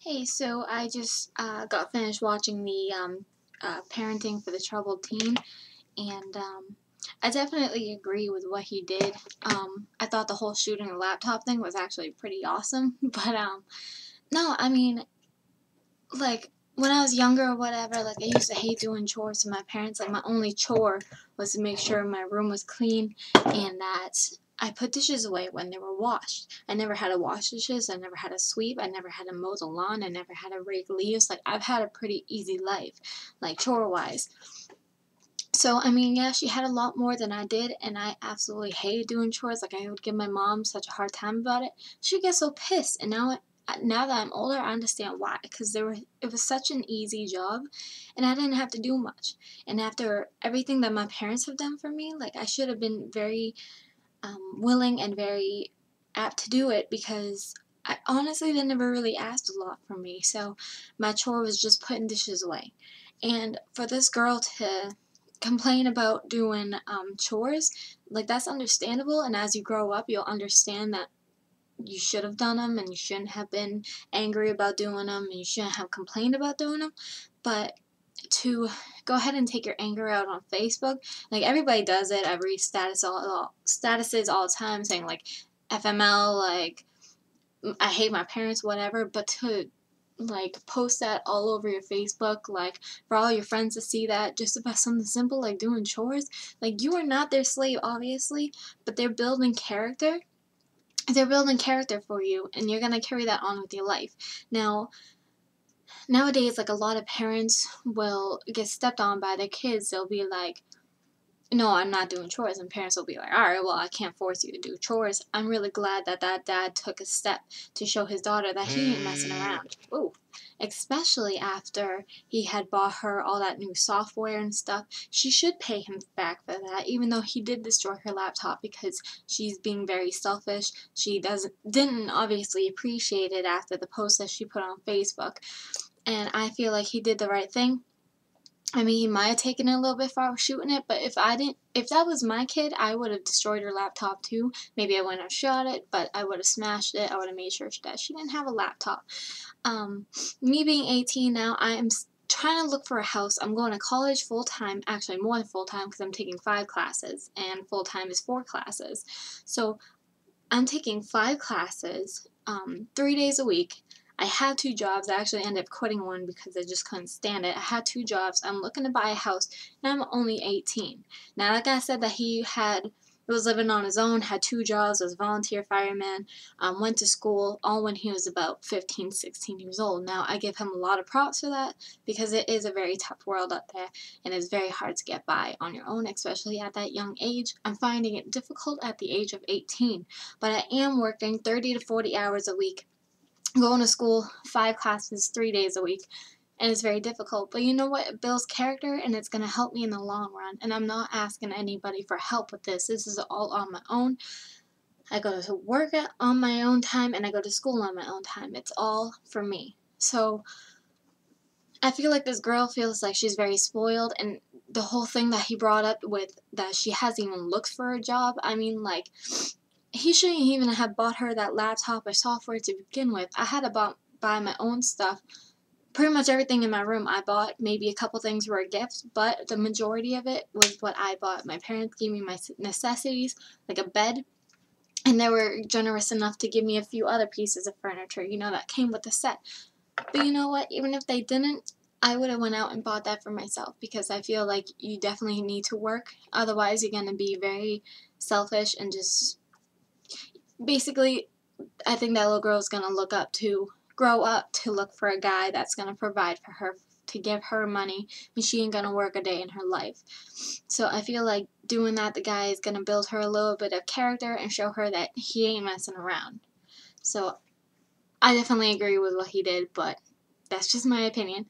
Hey, so I just got finished watching the Parenting for the Troubled Teen, and I definitely agree with what he did. I thought the whole shooting a laptop thing was actually pretty awesome, but no, I mean, like, when I was younger or whatever, like, I used to hate doing chores with my parents. Like, my only chore was to make sure my room was clean and that I put dishes away when they were washed. I never had to wash dishes. I never had to sweep. I never had to mow the lawn. I never had to rake leaves. Like, I've had a pretty easy life, like, chore-wise. So, I mean, yeah, she had a lot more than I did, and I absolutely hated doing chores. Like, I would give my mom such a hard time about it. She'd get so pissed, and now that I'm older, I understand why. Because it was such an easy job, and I didn't have to do much. And after everything that my parents have done for me, like, I should have been very willing and very apt to do it because I honestly they never really asked a lot from me. So my chore was just putting dishes away. And for this girl to complain about doing chores, like that's understandable. And as you grow up, you'll understand that you should have done them and you shouldn't have been angry about doing them and you shouldn't have complained about doing them. But to go ahead and take your anger out on Facebook, like everybody does it, every statuses all the time saying like FML, like I hate my parents, whatever, but to like post that all over your Facebook, like for all your friends to see that just about something simple like doing chores, like you are not their slave obviously, but they're building character. They're building character for you, and you're gonna carry that on with your life. Now, nowadays, like a lot of parents will get stepped on by their kids. They'll be like, no, I'm not doing chores. And parents will be like, all right, well, I can't force you to do chores. I'm really glad that that dad took a step to show his daughter that he ain't messing around. Ooh. Especially after he had bought her all that new software and stuff. She should pay him back for that, even though he did destroy her laptop because she's being very selfish. She didn't obviously appreciate it after the post that she put on Facebook. And I feel like he did the right thing. I mean, he might have taken it a little bit far shooting it, but if that was my kid, I would have destroyed her laptop too. Maybe I wouldn't have shot it, but I would have smashed it. I would have made sure that she didn't have a laptop. Me being 18 now, I am trying to look for a house. I'm going to college full time, actually more than full time because I'm taking 5 classes, and full time is 4 classes. So I'm taking 5 classes, 3 days a week. I had 2 jobs. I actually ended up quitting one because I just couldn't stand it. I had 2 jobs. I'm looking to buy a house, and I'm only 18. Now, that guy said that he was living on his own, had 2 jobs, was a volunteer fireman, went to school, all when he was about 15, 16 years old. Now, I give him a lot of props for that because it is a very tough world out there, and it's very hard to get by on your own, especially at that young age. I'm finding it difficult at the age of 18, but I am working 30 to 40 hours a week, going to school, 5 classes, 3 days a week, and it's very difficult. But you know what? It builds character, and it's going to help me in the long run, and I'm not asking anybody for help with this. This is all on my own. I go to work on my own time, and I go to school on my own time. It's all for me. So I feel like this girl feels like she's very spoiled, and the whole thing that he brought up with that she hasn't even looked for a job, I mean, like, he shouldn't even have bought her that laptop or software to begin with. I had to buy my own stuff. Pretty much everything in my room I bought. Maybe a couple things were a gift, but the majority of it was what I bought. My parents gave me my necessities, like a bed, and they were generous enough to give me a few other pieces of furniture, that came with the set. But you know what? Even if they didn't, I would have went out and bought that for myself because I feel like you definitely need to work. Otherwise, you're going to be very selfish and just basically, I think that little girl is going to grow up to look for a guy that's going to provide for her, to give her money, and she ain't going to work a day in her life. So I feel like doing that, the guy is going to build her a little bit of character and show her that he ain't messing around. So I definitely agree with what he did, but that's just my opinion.